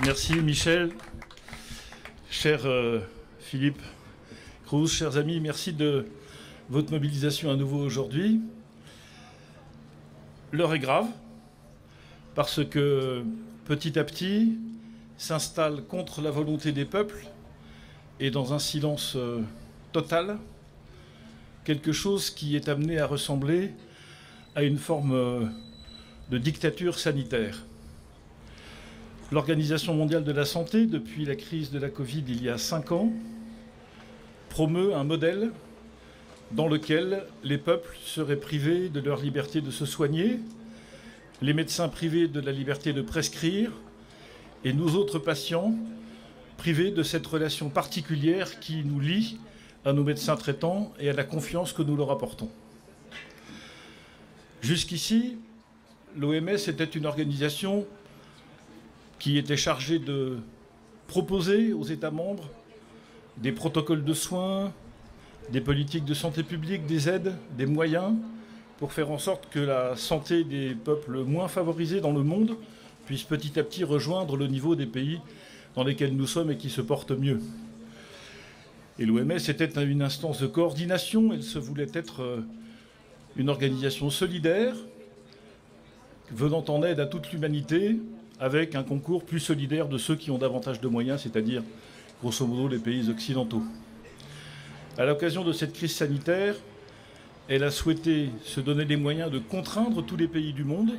Merci Michel, cher Philippe Cruz, chers amis, merci de votre mobilisation à nouveau aujourd'hui. L'heure est grave parce que petit à petit s'installe contre la volonté des peuples et dans un silence total quelque chose qui est amené à ressembler à une forme de dictature sanitaire. L'Organisation mondiale de la santé, depuis la crise de la Covid il y a 5 ans, promeut un modèle dans lequel les peuples seraient privés de leur liberté de se soigner, les médecins privés de la liberté de prescrire, et nous autres patients privés de cette relation particulière qui nous lie à nos médecins traitants et à la confiance que nous leur apportons. Jusqu'ici, l'OMS était une organisation qui était chargée de proposer aux États membres des protocoles de soins, des politiques de santé publique, des aides, des moyens pour faire en sorte que la santé des peuples moins favorisés dans le monde puisse petit à petit rejoindre le niveau des pays dans lesquels nous sommes et qui se portent mieux. Et l'OMS était une instance de coordination, elle se voulait être une organisation solidaire, venant en aide à toute l'humanité, avec un concours plus solidaire de ceux qui ont davantage de moyens, c'est-à-dire, grosso modo, les pays occidentaux. À l'occasion de cette crise sanitaire, elle a souhaité se donner les moyens de contraindre tous les pays du monde,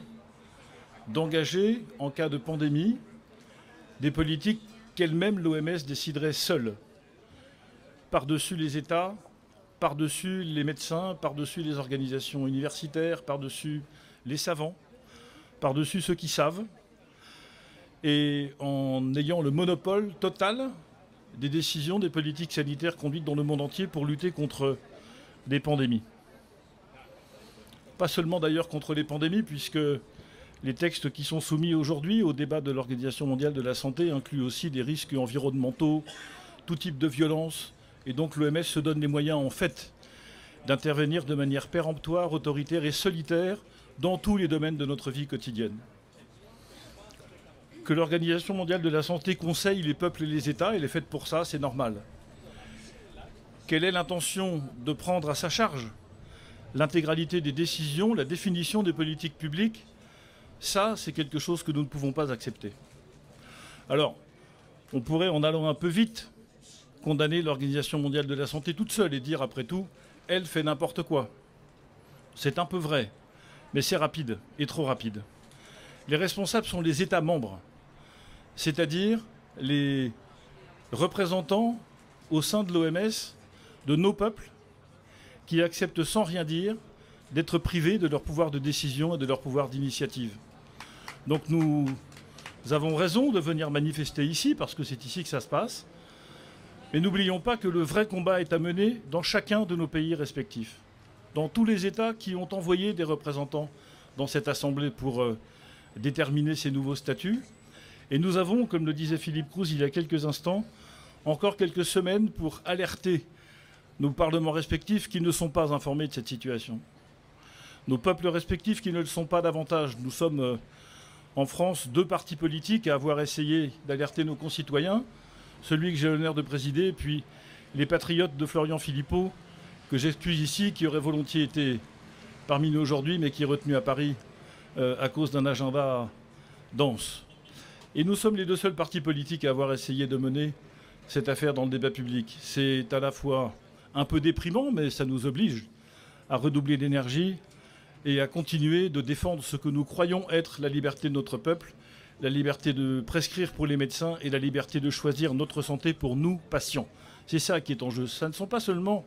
d'engager, en cas de pandémie, des politiques qu'elle-même, l'OMS, déciderait seule, par-dessus les États, par-dessus les médecins, par-dessus les organisations universitaires, par-dessus les savants, par-dessus ceux qui savent, et en ayant le monopole total des décisions des politiques sanitaires conduites dans le monde entier pour lutter contre des pandémies. Pas seulement d'ailleurs contre les pandémies, puisque les textes qui sont soumis aujourd'hui au débat de l'Organisation mondiale de la santé incluent aussi des risques environnementaux, tout type de violence, et donc l'OMS se donne les moyens en fait d'intervenir de manière péremptoire, autoritaire et solitaire dans tous les domaines de notre vie quotidienne. Que l'Organisation mondiale de la santé conseille les peuples et les États, elle est faite pour ça, c'est normal. Quelle est l'intention de prendre à sa charge l'intégralité des décisions, la définition des politiques publiques? Ça, c'est quelque chose que nous ne pouvons pas accepter. Alors, on pourrait, en allant un peu vite, condamner l'Organisation mondiale de la santé toute seule et dire, après tout, elle fait n'importe quoi. C'est un peu vrai, mais c'est rapide, et trop rapide. Les responsables sont les États membres, c'est-à-dire les représentants au sein de l'OMS de nos peuples qui acceptent sans rien dire d'être privés de leur pouvoir de décision et de leur pouvoir d'initiative. Donc nous avons raison de venir manifester ici, parce que c'est ici que ça se passe, mais n'oublions pas que le vrai combat est à mener dans chacun de nos pays respectifs, dans tous les États qui ont envoyé des représentants dans cette Assemblée pour déterminer ces nouveaux statuts. Et nous avons, comme le disait Philippe Cruz il y a quelques instants, encore quelques semaines pour alerter nos parlements respectifs qui ne sont pas informés de cette situation. Nos peuples respectifs qui ne le sont pas davantage. Nous sommes en France 2 partis politiques à avoir essayé d'alerter nos concitoyens, celui que j'ai l'honneur de présider, et puis les patriotes de Florian Philippot, que j'excuse ici, qui aurait volontiers été parmi nous aujourd'hui, mais qui est retenu à Paris à cause d'un agenda dense. Et nous sommes les 2 seuls partis politiques à avoir essayé de mener cette affaire dans le débat public. C'est à la fois un peu déprimant, mais ça nous oblige à redoubler d'énergie et à continuer de défendre ce que nous croyons être la liberté de notre peuple, la liberté de prescrire pour les médecins et la liberté de choisir notre santé pour nous, patients. C'est ça qui est en jeu. Ça ne sont pas seulement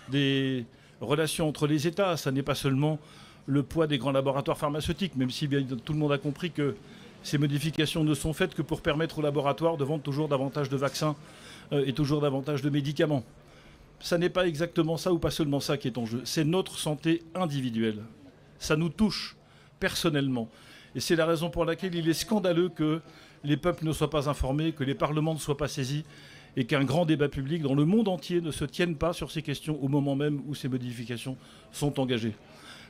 des relations entre les États, ça n'est pas seulement le poids des grands laboratoires pharmaceutiques, même si bien, tout le monde a compris que ces modifications ne sont faites que pour permettre aux laboratoires de vendre toujours davantage de vaccins et toujours davantage de médicaments. Ça n'est pas exactement ça ou pas seulement ça qui est en jeu. C'est notre santé individuelle. Ça nous touche personnellement. Et c'est la raison pour laquelle il est scandaleux que les peuples ne soient pas informés, que les parlements ne soient pas saisis et qu'un grand débat public dans le monde entier ne se tienne pas sur ces questions au moment même où ces modifications sont engagées.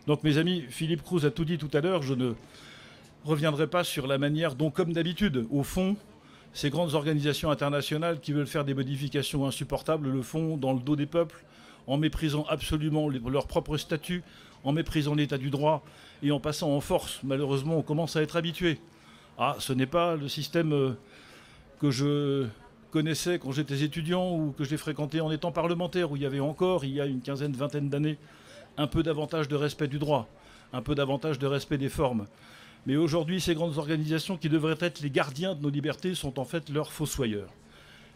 Donc mes amis, Philippe Cruz a tout dit tout à l'heure, je ne reviendrai pas sur la manière dont, comme d'habitude, au fond, Ces grandes organisations internationales qui veulent faire des modifications insupportables le font dans le dos des peuples, en méprisant absolument leur propre statut, en méprisant l'état du droit et en passant en force. Malheureusement, on commence à être habitué. Ah, ce n'est pas le système que je connaissais quand j'étais étudiant ou que j'ai fréquenté en étant parlementaire, où il y avait encore, il y a une quinzaine, vingtaine d'années, un peu davantage de respect du droit, un peu davantage de respect des formes. Mais aujourd'hui, ces grandes organisations qui devraient être les gardiens de nos libertés sont en fait leurs fossoyeurs.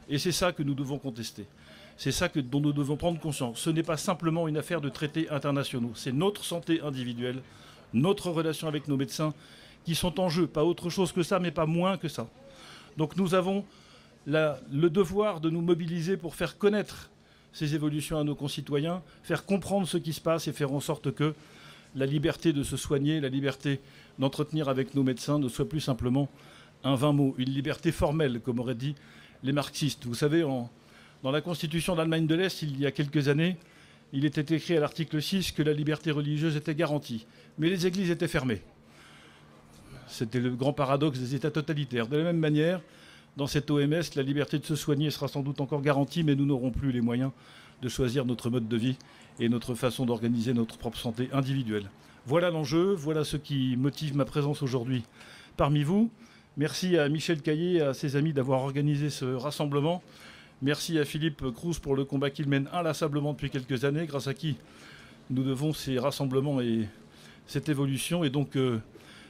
Et c'est ça que nous devons contester. C'est ça dont nous devons prendre conscience. Ce n'est pas simplement une affaire de traités internationaux. C'est notre santé individuelle, notre relation avec nos médecins qui sont en jeu. Pas autre chose que ça, mais pas moins que ça. Donc nous avons le devoir de nous mobiliser pour faire connaître ces évolutions à nos concitoyens, faire comprendre ce qui se passe et faire en sorte que la liberté de se soigner, la liberté d'entretenir avec nos médecins ne soit plus simplement un vain mot, une liberté formelle, comme auraient dit les marxistes. Vous savez, dans la Constitution d'Allemagne de l'Est, il y a quelques années, il était écrit à l'article 6 que la liberté religieuse était garantie. Mais les églises étaient fermées. C'était le grand paradoxe des États totalitaires. De la même manière, dans cette OMS, la liberté de se soigner sera sans doute encore garantie, mais nous n'aurons plus les moyens de choisir notre mode de vie et notre façon d'organiser notre propre santé individuelle. Voilà l'enjeu, voilà ce qui motive ma présence aujourd'hui parmi vous. Merci à Michel Caillé et à ses amis d'avoir organisé ce rassemblement. Merci à Philippe Crous pour le combat qu'il mène inlassablement depuis quelques années, grâce à qui nous devons ces rassemblements et cette évolution. Et donc,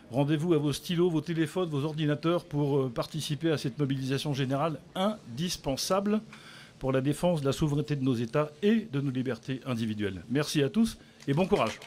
rendez-vous à vos stylos, vos téléphones, vos ordinateurs pour participer à cette mobilisation générale indispensable pour la défense de la souveraineté de nos États et de nos libertés individuelles. Merci à tous et bon courage.